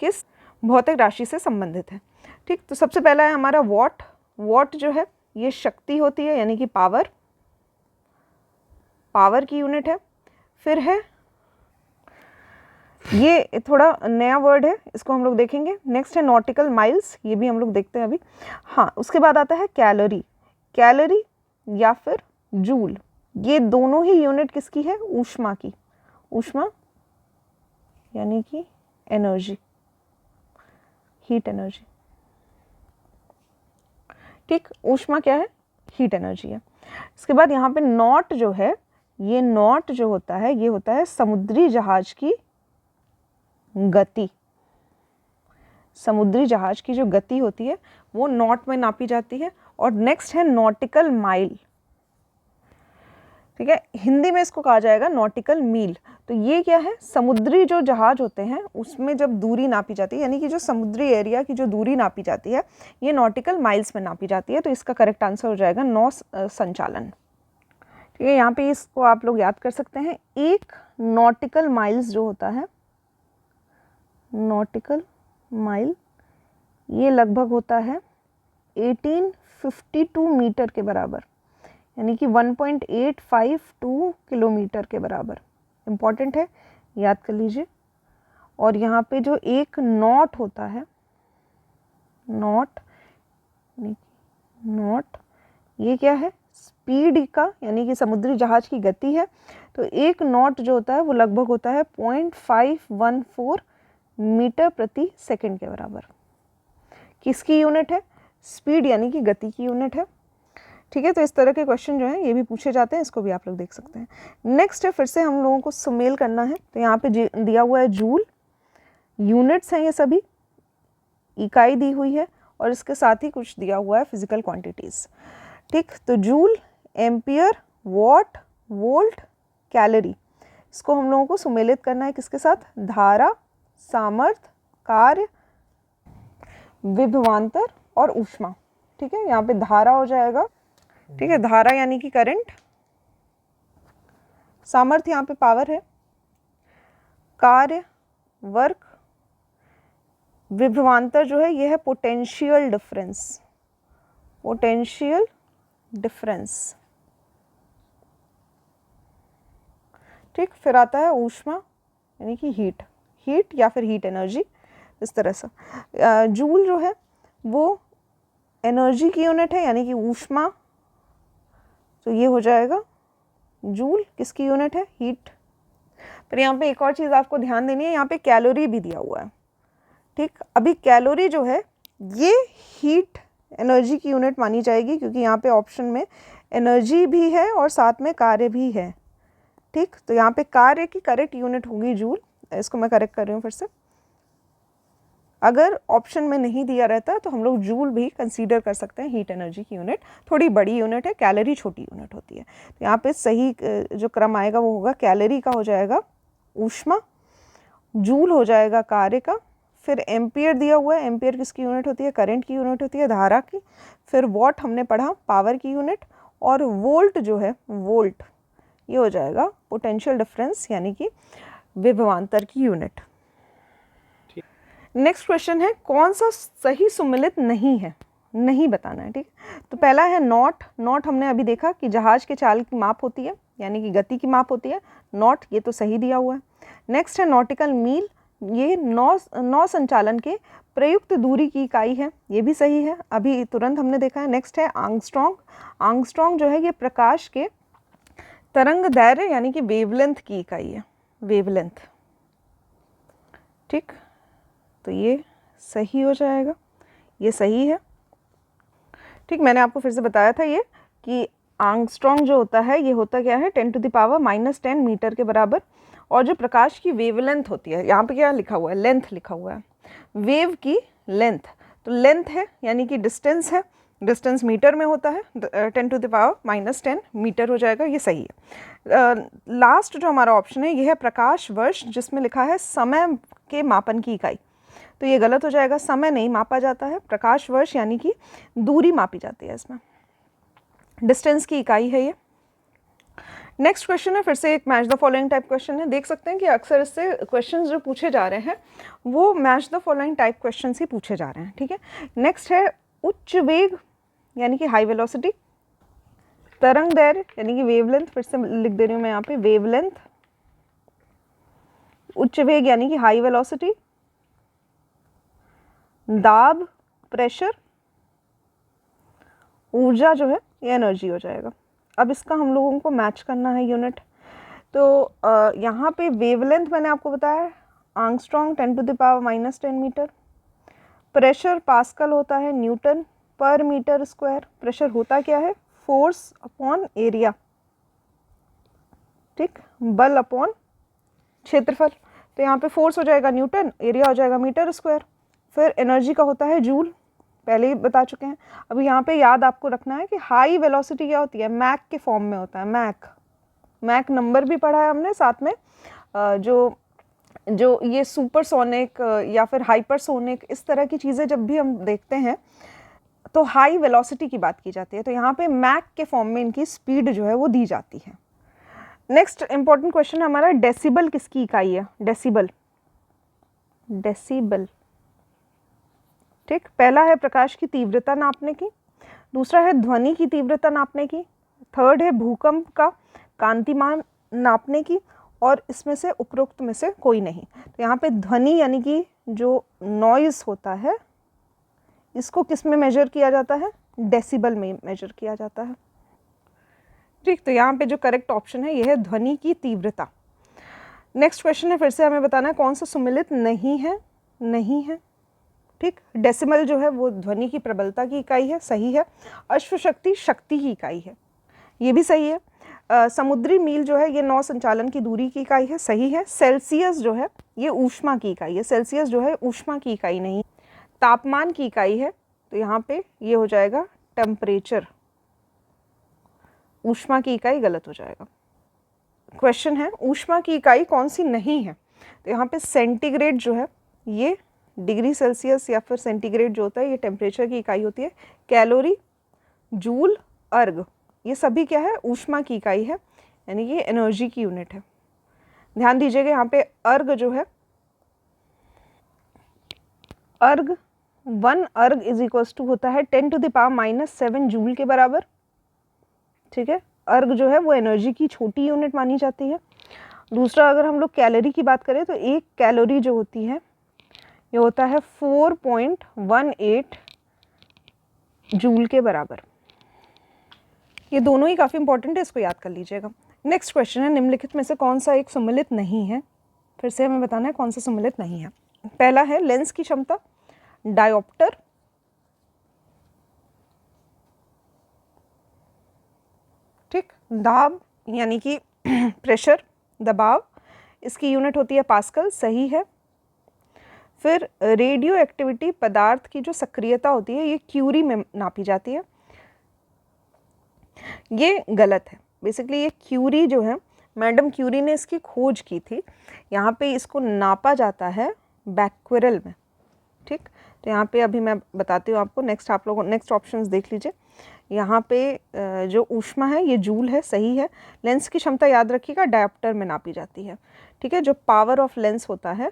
किस भौतिक राशि से संबंधित है। ठीक, तो सबसे पहला है हमारा वॉट। वॉट जो है ये शक्ति होती है यानी कि पावर, पावर की यूनिट है। फिर है, ये थोड़ा नया वर्ड है, इसको हम लोग देखेंगे। नेक्स्ट है नॉटिकल माइल्स, ये भी हम लोग देखते हैं अभी। हाँ, उसके बाद आता है कैलोरी, कैलोरी या फिर जूल। ये दोनों ही यूनिट किसकी है, ऊष्मा की। ऊष्मा यानी कि एनर्जी, हीट एनर्जी। ठीक, ऊष्मा क्या है, हीट एनर्जी है। इसके बाद यहाँ पे नॉट जो है, ये नॉट जो होता है ये होता है समुद्री जहाज की गति। समुद्री जहाज की जो गति होती है वो नॉट में नापी जाती है। और नेक्स्ट है नॉटिकल माइल। ठीक है, हिंदी में इसको कहा जाएगा नॉटिकल मील। तो ये क्या है, समुद्री जो जहाज होते हैं उसमें जब दूरी नापी जाती है, यानी कि जो समुद्री एरिया की जो दूरी नापी जाती है ये नॉटिकल माइल्स में नापी जाती है। तो इसका करेक्ट आंसर हो जाएगा नौ संचालन। ठीक है, यहाँ पे इसको आप लोग याद कर सकते हैं। एक नॉटिकल माइल्स जो होता है, नॉटिकल माइल, ये लगभग होता है 1852 मीटर के बराबर, यानी कि 1.852 किलोमीटर के बराबर। इम्पॉर्टेंट है, याद कर लीजिए। और यहाँ पे जो एक नॉट होता है नॉट, ये क्या है, स्पीड का, यानी कि समुद्री जहाज की गति है। तो 1 नॉट जो होता है वो लगभग होता है 0.514 मीटर प्रति सेकंड के बराबर। किसकी यूनिट है, स्पीड यानी कि गति की यूनिट है। ठीक है, तो इस तरह के क्वेश्चन जो है ये भी पूछे जाते हैं, इसको भी आप लोग देख सकते हैं। नेक्स्ट है, फिर से हम लोगों को सुमेल करना है। तो यहाँ पे दिया हुआ है जूल, यूनिट्स हैं ये सभी, इकाई दी हुई है, और इसके साथ ही कुछ दिया हुआ है फिजिकल क्वांटिटीज़। ठीक, तो joule, ampere, what, volt, calorie, इसको हम लोगों को सुमेलित करना है किसके साथ, धारा, सामर्थ्य, कार्य, विभवांतर और ऊष्मा। ठीक है, यहाँ पे धारा हो जाएगा, ठीक है, धारा यानी कि करंट, सामर्थ्य यहाँ पे पावर है, कार्य वर्क, विभवांतर जो है ये है पोटेंशियल डिफरेंस, पोटेंशियल डिफरेंस। ठीक, फिर आता है ऊष्मा यानी कि हीट, हीट या फिर हीट एनर्जी, इस तरह से। जूल जो है वो एनर्जी की यूनिट है यानी कि ऊष्मा, तो ये हो जाएगा जूल किसकी यूनिट है, हीट। फिर यहाँ पे एक और चीज़ आपको ध्यान देनी है, यहाँ पे कैलोरी भी दिया हुआ है। ठीक, अभी कैलोरी जो है ये हीट एनर्जी की यूनिट मानी जाएगी, क्योंकि यहाँ पे ऑप्शन में एनर्जी भी है और साथ में कार्य भी है। ठीक, तो यहाँ पे कार्य की करेक्ट यूनिट होगी जूल, इसको मैं करेक्ट कर रही हूँ फिर से। अगर ऑप्शन में नहीं दिया रहता तो हम लोग जूल भी कंसीडर कर सकते हैं हीट एनर्जी की यूनिट, थोड़ी बड़ी यूनिट है, कैलोरी छोटी यूनिट होती है। तो यहाँ पे सही जो क्रम आएगा वो होगा, कैलोरी का हो जाएगा ऊष्मा, जूल हो जाएगा कार्य का, फिर एम्पियर दिया हुआ है, एम्पियर किसकी यूनिट होती है, करंट की यूनिट होती है, धारा की, फिर वॉट हमने पढ़ा पावर की यूनिट, और वोल्ट जो है, वोल्ट ये हो जाएगा पोटेंशियल डिफरेंस यानी कि विभवांतर की यूनिट। नेक्स्ट क्वेश्चन है, कौन सा सही सुमेलित नहीं है, नहीं बताना है। ठीक, तो पहला है नॉट, नॉट हमने अभी देखा कि जहाज के चाल की माप होती है यानी कि गति की माप होती है, नॉट ये तो सही दिया हुआ है। नेक्स्ट है नॉटिकल मील, ये नौ संचालन के प्रयुक्त दूरी की इकाई है, ये भी सही है, अभी तुरंत हमने देखा है। नेक्स्ट है आंगस्ट्रॉन्ग, आंगस्ट्रॉन्ग जो है ये प्रकाश के तरंग दैर्घ्य यानी कि वेवलेंथ की इकाई है, वेवलेंथ। ठीक, तो ये सही हो जाएगा, ये सही है। ठीक, मैंने आपको फिर से बताया था ये कि आंगस्ट्रॉन्ग जो होता है ये होता क्या है, 10⁻⁻10 मीटर के बराबर, और जो प्रकाश की वेवलेंथ होती है, यहाँ पे क्या लिखा हुआ है, लेंथ लिखा हुआ है, वेव की लेंथ, तो लेंथ है यानी कि डिस्टेंस है, डिस्टेंस मीटर में होता है, 10⁻⁻10 मीटर हो जाएगा, ये सही है। लास्ट जो हमारा ऑप्शन है ये है प्रकाश वर्ष, जिसमें लिखा है समय के मापन की इकाई, तो ये गलत हो जाएगा, समय नहीं मापा जाता है, प्रकाश वर्ष यानी कि दूरी मापी जाती है, इसमें डिस्टेंस की इकाई है ये। नेक्स्ट क्वेश्चन है, फिर से एक match the following type question है। देख सकते हैं कि अक्सर इससे क्वेश्चंस जो पूछे जा रहे हैं वो match the following type questions ही पूछे जा रहे हैं। ठीक है, नेक्स्ट है उच्च वेग यानी कि हाई वेलोसिटी, तरंग दैर्घ्य यानी कि वेवलेंथ, फिर से लिख दे रही हूँ मैं यहाँ पे वेवलेंथ, उच्च वेग यानी कि हाई वेलोसिटी, दाब प्रेशर, ऊर्जा जो है ये एनर्जी हो जाएगा। अब इसका हम लोगों को मैच करना है यूनिट, तो यहाँ पे वेवलेंथ मैंने आपको बताया आंगस्ट्रॉन्ग 10⁻⁻10 मीटर, प्रेशर पास्कल होता है न्यूटन पर मीटर स्क्वायर, प्रेशर होता क्या है, फोर्स अपॉन एरिया, ठीक, बल अपॉन क्षेत्रफल, तो यहाँ पे फोर्स हो जाएगा न्यूटन, एरिया हो जाएगा मीटर स्क्वायर, फिर एनर्जी का होता है जूल, पहले ही बता चुके हैं। अभी यहाँ पे याद आपको रखना है कि हाई वेलोसिटी क्या होती है, मैक के फॉर्म में होता है, मैक नंबर भी पढ़ा है हमने, साथ में जो ये सुपरसोनिक या फिर हाइपरसोनिक इस तरह की चीज़ें जब भी हम देखते हैं तो हाई वेलोसिटी की बात की जाती है, तो यहाँ पे मैक के फॉर्म में इनकी स्पीड जो है वो दी जाती है। नेक्स्ट इंपॉर्टेंट क्वेश्चन हमारा, डेसिबल किसकी इकाई है, डेसिबल, डेसिबल, ठीक, पहला है प्रकाश की तीव्रता नापने की, दूसरा है ध्वनि की तीव्रता नापने की, थर्ड है भूकंप का कांतिमान नापने की, और इसमें से उपरोक्त में से कोई नहीं। तो यहाँ पे ध्वनि यानी कि जो नॉइज़ होता है इसको किस में मेजर किया जाता है? डेसिबल में मेजर किया जाता है। ठीक, तो यहाँ पे जो करेक्ट ऑप्शन है ये है ध्वनि की तीव्रता। नेक्स्ट क्वेश्चन है, फिर से हमें बताना है कौन सा सुमेलित नहीं है। नहीं है, ठीक। डेसिमल जो है वो ध्वनि की प्रबलता की इकाई है, सही है। अश्वशक्ति शक्ति की इकाई है, ये भी सही है। समुद्री मील जो है ये नौ संचालन की दूरी की इकाई है, सही है। सेल्सियस जो है ये ऊष्मा की इकाई है, सेल्सियस जो है ऊष्मा की इकाई नहीं, तापमान की इकाई है, तो यहाँ पे ये हो जाएगा टेम्परेचर, ऊष्मा की इकाई गलत हो जाएगा। क्वेश्चन है ऊष्मा की इकाई कौन सी नहीं है, तो यहाँ पे सेंटीग्रेड जो है ये डिग्री सेल्सियस या फिर सेंटीग्रेड जो होता है ये टेम्परेचर की इकाई होती है। कैलोरी, जूल, अर्ग, ये सभी क्या है? ऊष्मा की इकाई है, यानी कि एनर्जी की यूनिट है। ध्यान दीजिएगा यहाँ पे अर्ग जो है, अर्ग 1 अर्ग इज इक्वल्स टू होता है 10⁻⁻7 जूल के बराबर, ठीक है। अर्ग जो है वो एनर्जी की छोटी यूनिट मानी जाती है। दूसरा, अगर हम लोग कैलोरी की बात करें तो एक कैलोरी जो होती है ये होता है 4.18 जूल के बराबर। ये दोनों ही काफ़ी इंपॉर्टेंट है, इसको याद कर लीजिएगा। नेक्स्ट क्वेश्चन है निम्नलिखित में से कौन सा एक सम्मिलित नहीं है। फिर से हमें बताना है कौन सा सम्मिलित नहीं है। पहला है लेंस की क्षमता, डायोप्टर, ठीक, दाब यानी कि प्रेशर, दबाव, इसकी यूनिट होती है पास्कल, सही है। फिर रेडियो एक्टिविटी, पदार्थ की जो सक्रियता होती है ये क्यूरी में नापी जाती है, ये गलत है। बेसिकली ये क्यूरी जो है, मैडम क्यूरी ने इसकी खोज की थी, यहाँ पे इसको नापा जाता है बैक्वेरल में, ठीक। तो यहाँ पे अभी मैं बताती हूँ आपको। नेक्स्ट आप लोग नेक्स्ट ऑप्शंस देख लीजिए। यहाँ पे जो ऊष्मा है ये जूल है, सही है। लेंस की क्षमता याद रखिएगा डायोप्टर में नापी जाती है, ठीक है। जो पावर ऑफ लेंस होता है,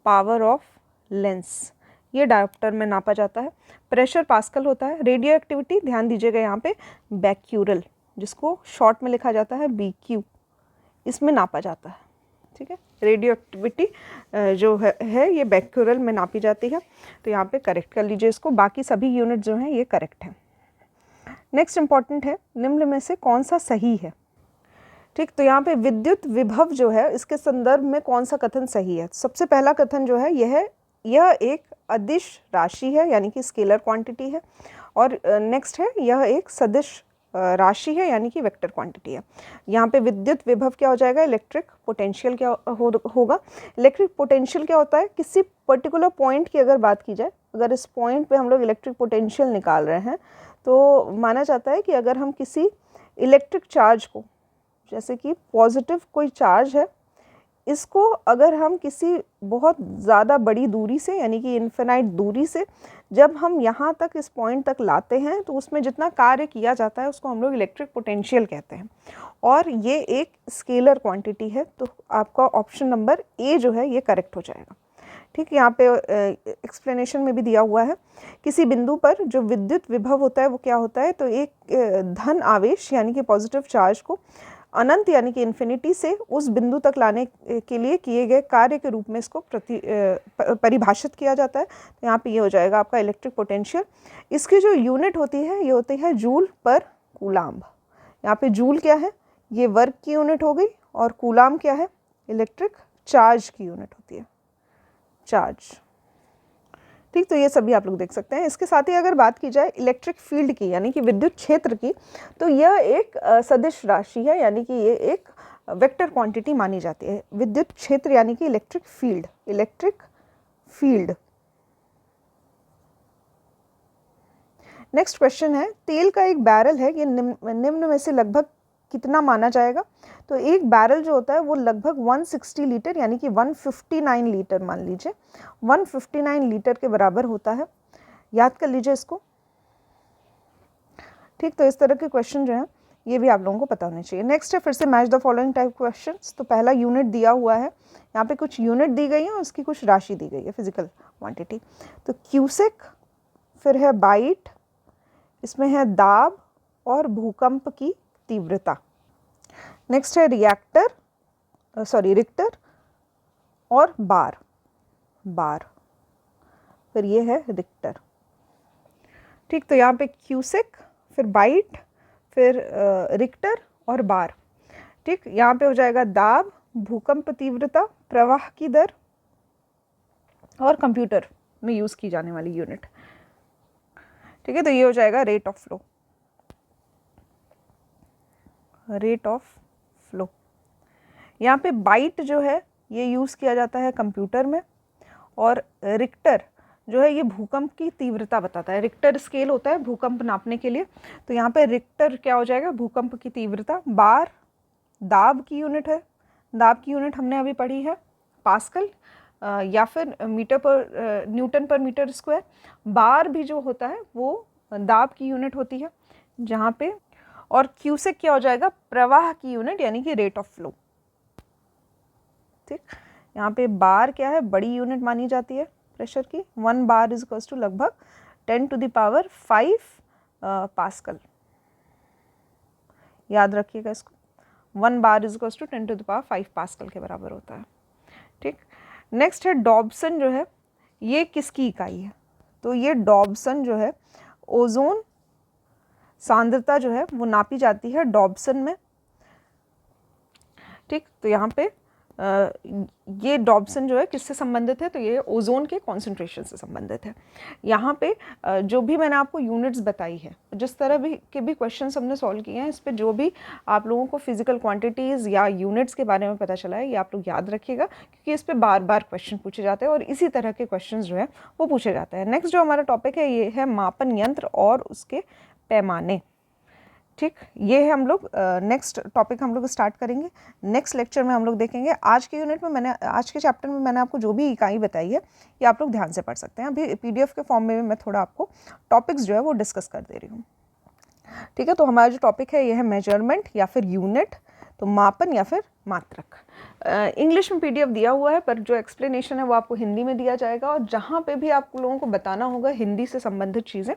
पावर ऑफ लेंस, ये डायोप्टर में नापा जाता है। प्रेशर पास्कल होता है। रेडियो एक्टिविटी ध्यान दीजिएगा यहाँ पे बैक्यूरल, जिसको शॉर्ट में लिखा जाता है BQ, इसमें नापा जाता है, ठीक है। रेडियो एक्टिविटी जो है ये बैक्यूरल में नापी जाती है, तो यहाँ पे करेक्ट कर लीजिए इसको। बाकी सभी यूनिट जो हैं ये करेक्ट हैं। नेक्स्ट इंपॉर्टेंट है निम्न में से कौन सा सही है, ठीक। तो यहाँ पे विद्युत विभव जो है इसके संदर्भ में कौन सा कथन सही है। सबसे पहला कथन जो है यह एक अदिश राशि है, यानी कि स्केलर क्वांटिटी है। और नेक्स्ट है यह एक सदिश राशि है, यानी कि वेक्टर क्वांटिटी है। यहाँ पे विद्युत विभव क्या हो जाएगा? इलेक्ट्रिक पोटेंशियल क्या होगा? इलेक्ट्रिक पोटेंशियल क्या होता है? किसी पर्टिकुलर पॉइंट की अगर बात की जाए, अगर इस पॉइंट पे हम लोग इलेक्ट्रिक पोटेंशियल निकाल रहे हैं तो माना जाता है कि अगर हम किसी इलेक्ट्रिक चार्ज को, जैसे कि पॉजिटिव कोई चार्ज है, इसको अगर हम किसी बहुत ज़्यादा बड़ी दूरी से, यानी कि इन्फिनाइट दूरी से जब हम यहाँ तक इस पॉइंट तक लाते हैं तो उसमें जितना कार्य किया जाता है उसको हम लोग इलेक्ट्रिक पोटेंशियल कहते हैं, और ये एक स्केलर क्वांटिटी है। तो आपका ऑप्शन नंबर ए जो है ये करेक्ट हो जाएगा, ठीक। यहाँ पे एक्सप्लेनेशन में भी दिया हुआ है, किसी बिंदु पर जो विद्युत विभव होता है वो क्या होता है, तो एक धन आवेश यानी कि पॉजिटिव चार्ज को अनंत यानी कि इन्फिनिटी से उस बिंदु तक लाने के लिए किए गए कार्य के रूप में इसको परिभाषित किया जाता है। तो यहाँ पे ये हो जाएगा आपका इलेक्ट्रिक पोटेंशियल। इसकी जो यूनिट होती है ये होती है जूल पर कूलाम्ब। यहाँ पे जूल क्या है? ये वर्क की यूनिट हो गई, और कूलाम्ब क्या है? इलेक्ट्रिक चार्ज की यूनिट होती है, चार्ज, ठीक। तो ये सभी आप लोग देख सकते हैं। इसके साथ ही अगर बात की जाए इलेक्ट्रिक फील्ड की, यानी कि विद्युत क्षेत्र की, तो यह एक सदिश राशि है, यानी कि ये एक वेक्टर क्वांटिटी मानी जाती है। विद्युत क्षेत्र यानी कि electric field, electric field. Next question है, तेल का एक बैरल है, ये निम्न में से लगभग कितना माना जाएगा? तो एक बैरल जो होता है वो लगभग 160 लीटर यानी कि 159 लीटर मान लीजिए, 159 लीटर के बराबर होता है। याद कर लीजिए इसको, ठीक। तो इस तरह के क्वेश्चन जो हैं ये भी आप लोगों को पता होने चाहिए। नेक्स्ट है फिर से match the following type questions. तो पहला यूनिट दिया हुआ है, यहाँ पे कुछ यूनिट दी गई है और उसकी कुछ राशि दी गई है, फिजिकल क्वांटिटी। तो क्यूसेक, फिर है बाइट, इसमें है दाब और भूकंप की तीव्रता। नेक्स्ट है रिक्टर और बार, फिर ये है रिक्टर। ठीक, तो यहाँ पे क्यूसेक, फिर बाइट, फिर रिक्टर और बार। ठीक, यहाँ पे हो जाएगा दाब, भूकंप तीव्रता, प्रवाह की दर और कंप्यूटर में यूज़ की जाने वाली यूनिट। ठीक है, तो ये हो जाएगा rate of flow. Rate of flow. यहाँ पे बाइट जो है ये यूज़ किया जाता है कंप्यूटर में, और रिक्टर जो है ये भूकंप की तीव्रता बताता है। रिक्टर स्केल होता है भूकंप नापने के लिए, तो यहाँ पे रिक्टर क्या हो जाएगा, भूकंप की तीव्रता। बार दाब की यूनिट है, दाब की यूनिट हमने अभी पढ़ी है पास्कल या फिर मीटर पर न्यूटन पर मीटर स्क्वायर। बार भी जो होता है वो दाब की यूनिट होती है जहाँ पे, और क्यूसेक क्या हो जाएगा, प्रवाह की यूनिट यानी कि रेट ऑफ फ्लो। ठीक, यहाँ पे बार क्या है, बड़ी यूनिट मानी जाती है प्रेशर की। 1 बार इज इक्वल्स टू लगभग 10⁵ पास्कल। याद रखिएगा इसको, 1 bar is equals to 10⁵ pascal के बराबर होता है। ठीक, नेक्स्ट है डॉब्सन जो है ये किसकी इकाई है, तो ये डॉब्सन जो है ओजोन सांद्रता जो है वो नापी जाती है डॉब्सन में। ठीक, तो यहाँ पे ये डॉब्सन जो है किससे संबंधित है, तो ये ओजोन के कॉन्सेंट्रेशन से संबंधित है। यहाँ पे जो भी मैंने आपको यूनिट्स बताई है, जिस तरह भी के भी क्वेश्चंस हमने सॉल्व किए हैं, इस पे जो भी आप लोगों को फिजिकल क्वांटिटीज़ या यूनिट्स के बारे में पता चला है, ये आप लोग याद रखिएगा, क्योंकि इस पे बार बार क्वेश्चन पूछे जाते हैं और इसी तरह के क्वेश्चन जो है वो पूछे जाते हैं। नेक्स्ट जो हमारा टॉपिक है ये है मापन यंत्र और उसके पैमाने। ठीक, ये है हम लोग नेक्स्ट टॉपिक हम लोग स्टार्ट करेंगे नेक्स्ट लेक्चर में। हम लोग देखेंगे आज के यूनिट में आज के चैप्टर में मैंने आपको जो भी इकाई बताई है ये आप लोग ध्यान से पढ़ सकते हैं। अभी PDF के फॉर्म में भी मैं थोड़ा आपको टॉपिक्स जो है वो डिस्कस कर दे रही हूँ। ठीक है, तो हमारा जो टॉपिक है ये है मेजरमेंट या फिर यूनिट, तो मापन या फिर मात्रक। इंग्लिश में PDF दिया हुआ है, पर जो एक्सप्लेनेशन है वो आपको हिंदी में दिया जाएगा, और जहाँ पे भी आप लोगों को बताना होगा हिंदी से संबंधित चीज़ें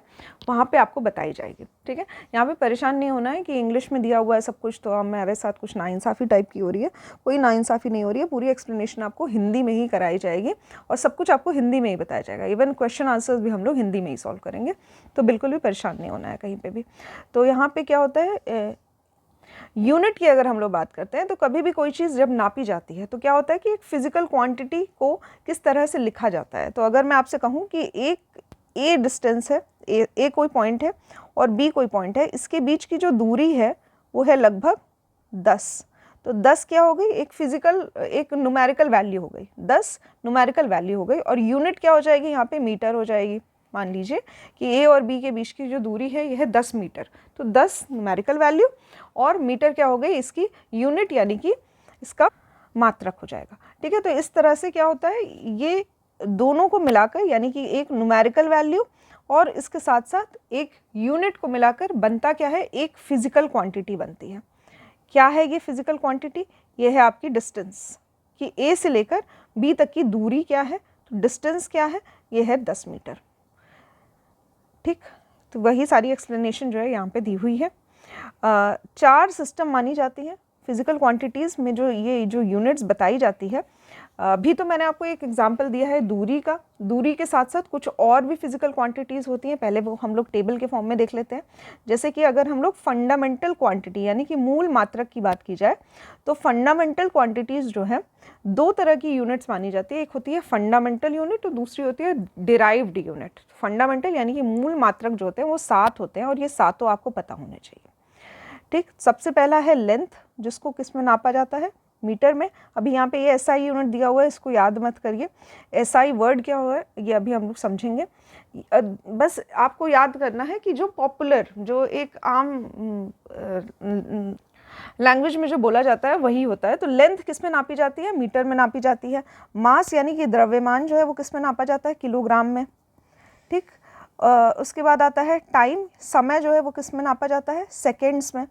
वहाँ पे आपको बताई जाएगी। ठीक है, यहाँ पे परेशान नहीं होना है कि इंग्लिश में दिया हुआ है सब कुछ तो हमारे साथ कुछ नाइंसाफ़ी टाइप की हो रही है, कोई नाइंसाफ़ी नहीं हो रही है। पूरी एक्सप्लेनेशन आपको हिंदी में ही कराई जाएगी और सब कुछ आपको हिंदी में ही बताया जाएगा। इवन क्वेश्चन आंसर्स भी हम लोग हिंदी में ही सॉल्व करेंगे, तो बिल्कुल भी परेशान नहीं होना है कहीं पर भी। तो यहाँ पर क्या होता है, यूनिट की अगर हम लोग बात करते हैं तो कभी भी कोई चीज़ जब नापी जाती है तो क्या होता है कि एक फिजिकल क्वांटिटी को किस तरह से लिखा जाता है। तो अगर मैं आपसे कहूँ कि एक ए डिस्टेंस है, ए कोई पॉइंट है और बी कोई पॉइंट है, इसके बीच की जो दूरी है वो है लगभग 10। तो 10 क्या हो गई, एक फिजिकल एक न्यूमेरिकल वैल्यू हो गई, 10 न्यूमेरिकल वैल्यू हो गई, और यूनिट क्या हो जाएगी, यहाँ पे मीटर हो जाएगी। मान लीजिए कि ए और बी के बीच की जो दूरी है यह है 10 मीटर, तो 10 न्यूमेरिकल वैल्यू और मीटर क्या हो गई, इसकी यूनिट यानी कि इसका मात्रक हो जाएगा। ठीक है, तो इस तरह से क्या होता है, ये दोनों को मिलाकर यानी कि एक न्यूमेरिकल वैल्यू और इसके साथ साथ एक यूनिट को मिलाकर बनता क्या है, एक फिजिकल क्वांटिटी बनती है। क्या है ये फिजिकल क्वांटिटी, ये है आपकी डिस्टेंस, कि ए से लेकर बी तक की दूरी क्या है, तो डिस्टेंस क्या है, ये है 10 मीटर। ठीक, तो वही सारी एक्सप्लेनेशन जो है यहाँ पे दी हुई है। 4 सिस्टम मानी जाती हैं फिजिकल क्वांटिटीज़ में, जो ये जो यूनिट्स बताई जाती है। अभी तो मैंने आपको एक एग्जांपल दिया है दूरी का, दूरी के साथ साथ कुछ और भी फिजिकल क्वांटिटीज़ होती हैं, पहले वो हम लोग टेबल के फॉर्म में देख लेते हैं। जैसे कि अगर हम लोग फंडामेंटल क्वांटिटी यानी कि मूल मात्रक की बात की जाए, तो फंडामेंटल क्वांटिटीज़ जो है 2 तरह की यूनिट्स मानी जाती है, एक होती है फंडामेंटल यूनिट और दूसरी होती है डिराइव्ड यूनिट। फंडामेंटल यानी कि मूल मात्रक जो होते हैं वो 7 होते हैं, और ये 7 आपको पता होने चाहिए। ठीक, सबसे पहला है लेंथ, जिसको किस में नापा जाता है, मीटर में। अभी यहाँ पे ये SI यूनिट दिया हुआ है, इसको याद मत करिए। SI वर्ड क्या हुआ है ये अभी हम लोग समझेंगे। बस आपको याद करना है कि जो पॉपुलर, जो एक आम लैंग्वेज में जो बोला जाता है वही होता है। तो लेंथ किस में नापी जाती है, मीटर में नापी जाती है। मास यानी कि द्रव्यमान जो है वो किस में नापा जाता है, किलोग्राम में। ठीक, उसके बाद आता है टाइम, समय जो है वो किस में नापा जाता है, सेकेंड्स में।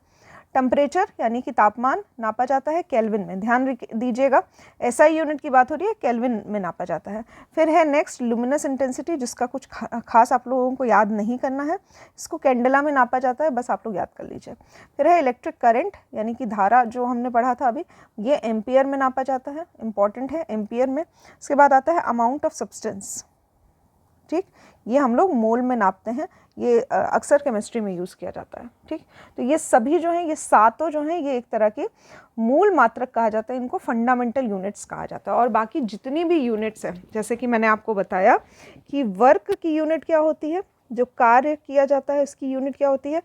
टेम्परेचर यानी कि तापमान नापा जाता है केल्विन में। ध्यान दीजिएगा SI यूनिट की बात हो रही है, केल्विन में नापा जाता है। फिर है नेक्स्ट लुमिनस इंटेंसिटी, जिसका कुछ खास आप लोगों को याद नहीं करना है, इसको कैंडेला में नापा जाता है, बस आप लोग याद कर लीजिए। फिर है इलेक्ट्रिक करंट यानी कि धारा, जो हमने पढ़ा था अभी, ये एम्पियर में नापा जाता है, इंपॉर्टेंट है एम्पियर में। उसके बाद आता है अमाउंट ऑफ सब्सटेंस। ठीक, ये हम लोग मोल में नापते हैं, ये अक्सर केमिस्ट्री में यूज़ किया जाता है। ठीक, तो ये सभी जो हैं, ये सातों जो हैं, ये एक तरह के मूल मात्रक कहा जाता है, इनको फंडामेंटल यूनिट्स कहा जाता है। और बाकी जितनी भी यूनिट्स हैं, जैसे कि मैंने आपको बताया कि वर्क की यूनिट क्या होती है, जो कार्य किया जाता है इसकी यूनिट क्या होती है,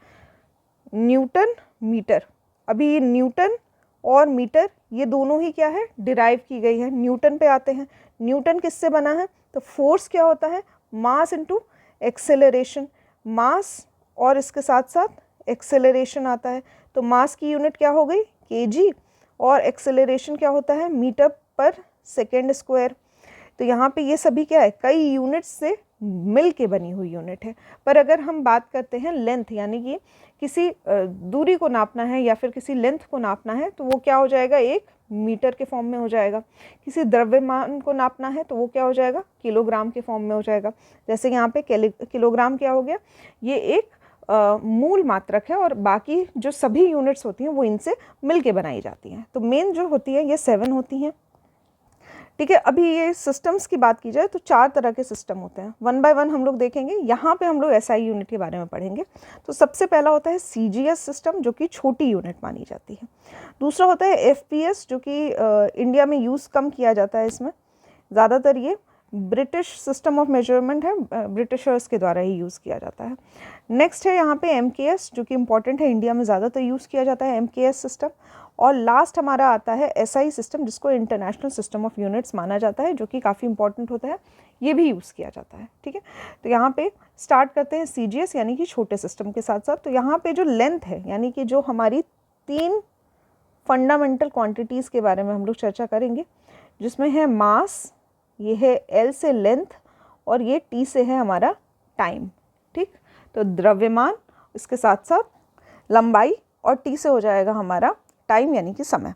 न्यूटन मीटर। अभी ये न्यूटन और मीटर ये दोनों ही क्या है, डिराइव की गई है। न्यूटन पे आते हैं, न्यूटन किससे बना है, तो फोर्स क्या होता है, मास इनटू एक्सेलरेशन, मास और इसके साथ साथ एक्सेलरेशन आता है। तो मास की यूनिट क्या हो गई, केजी, और एक्सेलरेशन क्या होता है, मीटर पर सेकेंड स्क्वायर। तो यहाँ पे ये सभी क्या है, कई यूनिट्स से मिल के बनी हुई यूनिट है। पर अगर हम बात करते हैं लेंथ, यानी कि किसी दूरी को नापना है या फिर किसी लेंथ को नापना है, तो वो क्या हो जाएगा, एक मीटर के फॉर्म में हो जाएगा। किसी द्रव्यमान को नापना है तो वो क्या हो जाएगा, किलोग्राम के फॉर्म में हो जाएगा। जैसे यहाँ पे किलोग्राम क्या हो गया, ये एक मूल मात्रक है और बाकी जो सभी यूनिट्स होती हैं वो इनसे मिल के बनाई जाती हैं। तो मेन जो होती है ये 7 होती हैं। ठीक है, अभी ये सिस्टम्स की बात की जाए तो 4 तरह के सिस्टम होते हैं, 1 बाय 1 हम लोग देखेंगे। यहाँ पे हम लोग SI यूनिट के बारे में पढ़ेंगे। तो सबसे पहला होता है CGS सिस्टम, जो कि छोटी यूनिट मानी जाती है। दूसरा होता है FPS, जो कि इंडिया में यूज़ कम किया जाता है, इसमें ज़्यादातर ये ब्रिटिश सिस्टम ऑफ मेजरमेंट है, ब्रिटिशर्स के द्वारा ही यूज़ किया जाता है। नेक्स्ट है यहाँ पे MKS, जो कि इम्पॉर्टेंट है, इंडिया में ज़्यादातर यूज़ किया जाता है MKS सिस्टम। और लास्ट हमारा आता है SI सिस्टम, जिसको इंटरनेशनल सिस्टम ऑफ यूनिट्स माना जाता है, जो कि काफ़ी इंपॉर्टेंट होता है, ये भी यूज़ किया जाता है। ठीक है, तो यहाँ पे स्टार्ट करते हैं CGS यानी कि छोटे सिस्टम के साथ साथ। तो यहाँ पे जो लेंथ है, यानी कि जो हमारी 3 फंडामेंटल क्वांटिटीज़ के बारे में हम लोग चर्चा करेंगे, जिसमें है मास, ये है L से लेंथ, और ये T से है हमारा टाइम। ठीक, तो द्रव्यमान, इसके साथ साथ लंबाई, और T से हो जाएगा हमारा टाइम यानी कि समय।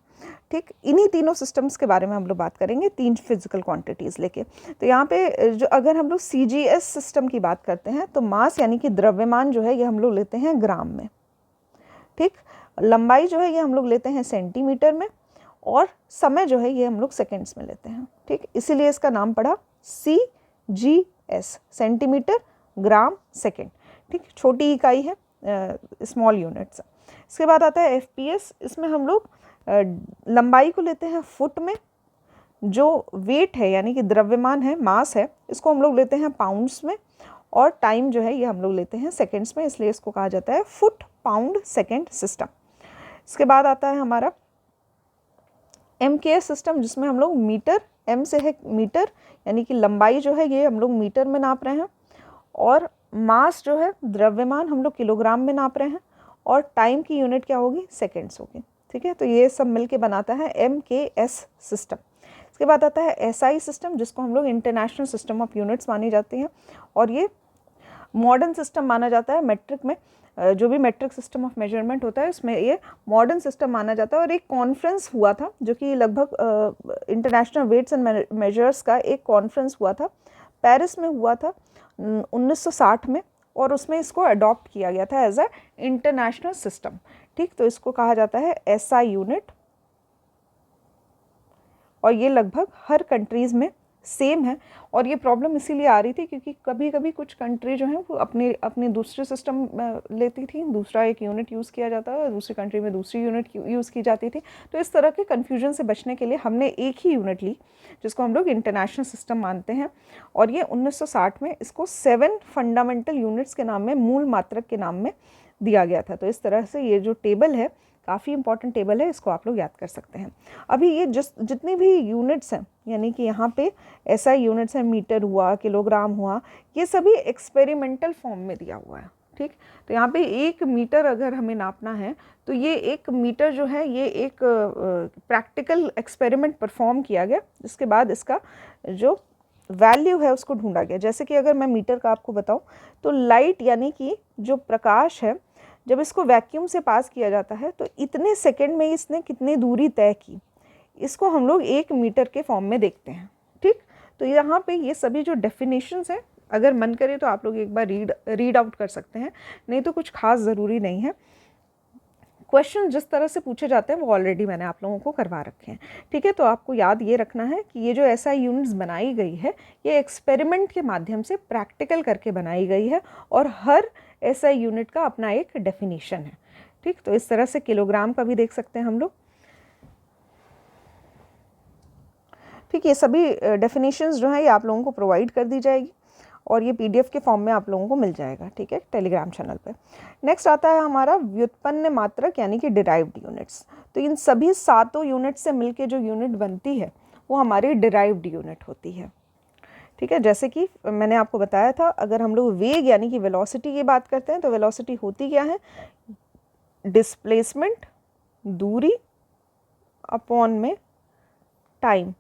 ठीक, इन्हीं तीनों सिस्टम्स के बारे में हम लोग बात करेंगे, 3 फिजिकल क्वांटिटीज़ लेके। तो यहाँ पे जो अगर हम लोग CGS सिस्टम की बात करते हैं, तो मास यानी कि द्रव्यमान जो है ये हम लोग लेते हैं ग्राम में। ठीक, लंबाई जो है ये हम लोग लेते हैं सेंटीमीटर में, और समय जो है ये हम लोग सेकेंड्स में लेते हैं। ठीक, इसीलिए इसका नाम पड़ा CGS, सेंटीमीटर ग्राम सेकेंड। ठीक, छोटी इकाई है, स्मॉल यूनिट्स। इसके बाद आता है FPS, इसमें हम लोग लंबाई को लेते हैं फुट में, जो वेट है यानी कि द्रव्यमान है, मास है, इसको हम लोग लेते हैं पाउंड्स में, और टाइम जो है ये हम लोग लेते हैं सेकेंड्स में, इसलिए इसको कहा जाता है फुट पाउंड सेकेंड सिस्टम। इसके बाद आता है हमारा MKS सिस्टम, जिसमें हम लोग मीटर, M से है मीटर, यानी कि लंबाई जो है ये हम लोग मीटर में नाप रहे हैं, और मास जो है द्रव्यमान हम लोग किलोग्राम में नाप रहे हैं, और टाइम की यूनिट क्या होगी, सेकेंड्स होगी। ठीक है, तो ये सब मिलके बनाता है MKS सिस्टम। इसके बाद आता है SI सिस्टम, जिसको हम लोग इंटरनेशनल सिस्टम ऑफ यूनिट्स मानी जाती हैं, और ये मॉडर्न सिस्टम माना जाता है। मेट्रिक में जो भी मेट्रिक सिस्टम ऑफ मेजरमेंट होता है उसमें ये मॉडर्न सिस्टम माना जाता है। और एक कॉन्फ्रेंस हुआ था, जो कि लगभग इंटरनेशनल वेट्स एंड मेजर्स का एक कॉन्फ्रेंस हुआ था, पेरिस में हुआ था 1960 में, और उसमें इसको अडॉप्ट किया गया था एज अ इंटरनेशनल सिस्टम। ठीक, तो इसको कहा जाता है SI यूनिट, और ये लगभग हर कंट्रीज़ में सेम है। और ये प्रॉब्लम इसीलिए आ रही थी क्योंकि कभी कभी कुछ कंट्री जो हैं वो अपने दूसरे सिस्टम लेती थी, दूसरा एक यूनिट यूज़ किया जाता है, दूसरी कंट्री में दूसरी यूनिट यूज़ की जाती थी। तो इस तरह के कन्फ्यूजन से बचने के लिए हमने एक ही यूनिट ली, जिसको हम लोग इंटरनेशनल सिस्टम मानते हैं। और ये 1960 में इसको 7 फंडामेंटल यूनिट्स के नाम में, मूल मात्रक के नाम में दिया गया था। तो इस तरह से ये जो टेबल है, काफ़ी इंपॉर्टेंट टेबल है, इसको आप लोग याद कर सकते हैं। अभी ये जितनी भी यूनिट्स हैं, यानी कि यहाँ पे SI यूनिट्स हैं, मीटर हुआ, किलोग्राम हुआ, ये सभी एक्सपेरिमेंटल फॉर्म में दिया हुआ है। ठीक, तो यहाँ पे 1 मीटर अगर हमें नापना है तो ये 1 मीटर जो है ये एक प्रैक्टिकल एक्सपेरिमेंट परफॉर्म किया गया, जिसके बाद इसका जो वैल्यू है उसको ढूंढा गया। जैसे कि अगर मैं मीटर का आपको बताऊँ तो लाइट यानी कि जो प्रकाश है, जब इसको वैक्यूम से पास किया जाता है तो इतने सेकंड में इसने कितनी दूरी तय की, इसको हम लोग 1 मीटर के फॉर्म में देखते हैं। ठीक, तो यहाँ पे ये सभी जो डेफिनेशंस हैं, अगर मन करे तो आप लोग एक बार रीड आउट कर सकते हैं, नहीं तो कुछ खास ज़रूरी नहीं है। क्वेश्चन जिस तरह से पूछे जाते हैं वो ऑलरेडी मैंने आप लोगों को करवा रखे हैं, ठीक है। तो आपको याद ये रखना है कि ये जो एसआई यूनिट्स बनाई गई है ये एक्सपेरिमेंट के माध्यम से प्रैक्टिकल करके बनाई गई है और हर एसआई यूनिट का अपना एक डेफिनेशन है, ठीक। तो इस तरह से किलोग्राम का भी देख सकते हैं हम लोग, ठीक। ये सभी डेफिनेशंस जो हैं ये आप लोगों को प्रोवाइड कर दी जाएगी और ये पीडीएफ के फॉर्म में आप लोगों को मिल जाएगा, ठीक है, टेलीग्राम चैनल पे। नेक्स्ट आता है हमारा व्युत्पन्न मात्रक यानी कि डिराइव्ड यूनिट्स। तो इन सभी सातों यूनिट से मिलके जो यूनिट बनती है वो हमारी डिराइव्ड यूनिट होती है, ठीक है। जैसे कि मैंने आपको बताया था, अगर हम लोग वेग यानी कि वेलोसिटी की बात करते हैं तो वेलोसिटी होती क्या है, डिस्प्लेसमेंट दूरी अपॉन में टाइम,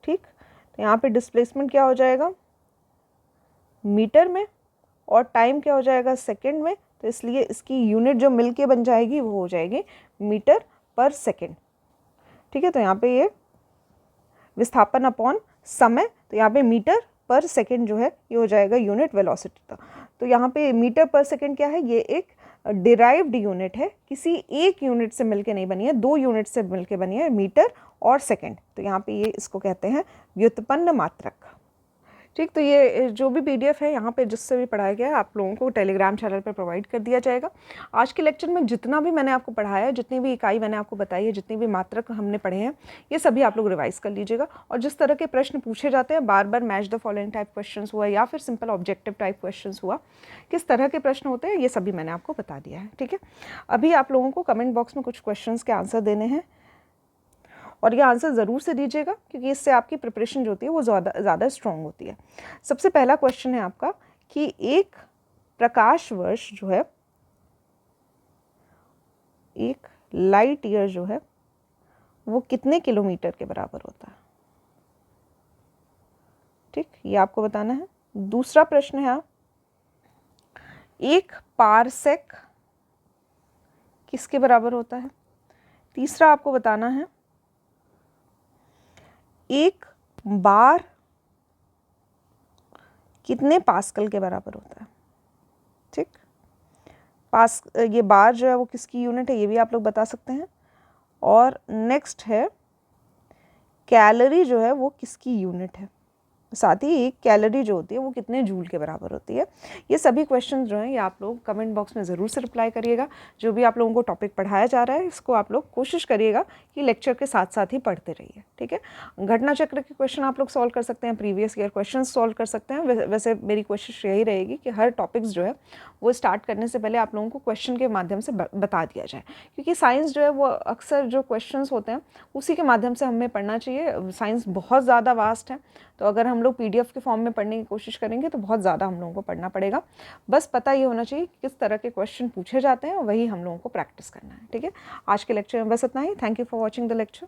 ठीक। तो यहाँ पे डिस्प्लेसमेंट क्या हो जाएगा मीटर में और टाइम क्या हो जाएगा सेकंड में, तो इसलिए इसकी यूनिट जो मिलके बन जाएगी वो हो जाएगी मीटर पर सेकंड, ठीक है। तो यहाँ पे ये विस्थापन अपॉन समय, तो यहाँ पे मीटर पर सेकंड जो है ये हो जाएगा यूनिट वेलोसिटी का। तो यहाँ पे मीटर पर सेकंड क्या है, ये एक डिराइव्ड यूनिट है, किसी एक यूनिट से मिलके नहीं बनी है, दो यूनिट से मिलके बनी है, मीटर और सेकंड। तो यहाँ पे ये इसको कहते हैं व्युत्पन्न मात्रक, ठीक। तो ये जो भी पीडीएफ है यहाँ पे जिससे भी पढ़ाया गया है आप लोगों को टेलीग्राम चैनल पर प्रोवाइड कर दिया जाएगा। आज के लेक्चर में जितना भी मैंने आपको पढ़ाया है, जितनी भी इकाई मैंने आपको बताई है, जितनी भी मात्रक हमने पढ़े हैं, ये सभी आप लोग रिवाइज कर लीजिएगा। और जिस तरह के प्रश्न पूछे जाते हैं, बार बार match the following type question हुआ या फिर सिंपल ऑब्जेक्टिव टाइप क्वेश्चन हुआ, किस तरह के प्रश्न होते हैं ये सभी मैंने आपको बता दिया है, ठीक है। अभी आप लोगों को कमेंट बॉक्स में कुछ क्वेश्चन के आंसर देने हैं और ये आंसर ज़रूर से दीजिएगा क्योंकि इससे आपकी प्रिपरेशन जो होती है वो ज़्यादा स्ट्रॉन्ग होती है। सबसे पहला क्वेश्चन है आपका कि एक प्रकाश वर्ष जो है, एक लाइट ईयर जो है वो कितने किलोमीटर के बराबर होता है, ठीक, ये आपको बताना है। दूसरा प्रश्न है एक पारसेक किसके बराबर होता है। तीसरा आपको बताना है एक बार कितने पास्कल के बराबर होता है, ठीक। ये बार जो है वो किसकी यूनिट है ये भी आप लोग बता सकते हैं। और नेक्स्ट है कैलोरी जो है वो किसकी यूनिट है, साथ ही एक कैलोरी जो होती है वो कितने जूल के बराबर होती है। ये सभी क्वेश्चन जो हैं ये आप लोग कमेंट बॉक्स में ज़रूर से रिप्लाई करिएगा। जो भी आप लोगों को टॉपिक पढ़ाया जा रहा है इसको आप लोग कोशिश करिएगा कि लेक्चर के साथ साथ ही पढ़ते रहिए, ठीक है। घटना चक्र के क्वेश्चन आप लोग सॉल्व कर सकते हैं, प्रीवियस ईयर क्वेश्चन सॉल्व कर सकते हैं। वैसे मेरी कोशिश यही रहेगी कि हर टॉपिक्स जो है वो स्टार्ट करने से पहले आप लोगों को क्वेश्चन के माध्यम से बता दिया जाए, क्योंकि साइंस जो है वो अक्सर जो क्वेश्चंस होते हैं उसी के माध्यम से हमें पढ़ना चाहिए। साइंस बहुत ज़्यादा वास्ट है, तो अगर हम लोग पीडीएफ के फॉर्म में पढ़ने की कोशिश करेंगे तो बहुत ज़्यादा हम लोगों को पढ़ना पड़ेगा। बस पता ये होना चाहिए कि किस तरह के क्वेश्चन पूछे जाते हैं, वही हम लोगों को प्रैक्टिस करना है, ठीक है। आज के लेक्चर में बस इतना ही। Thank you for watching the lecture.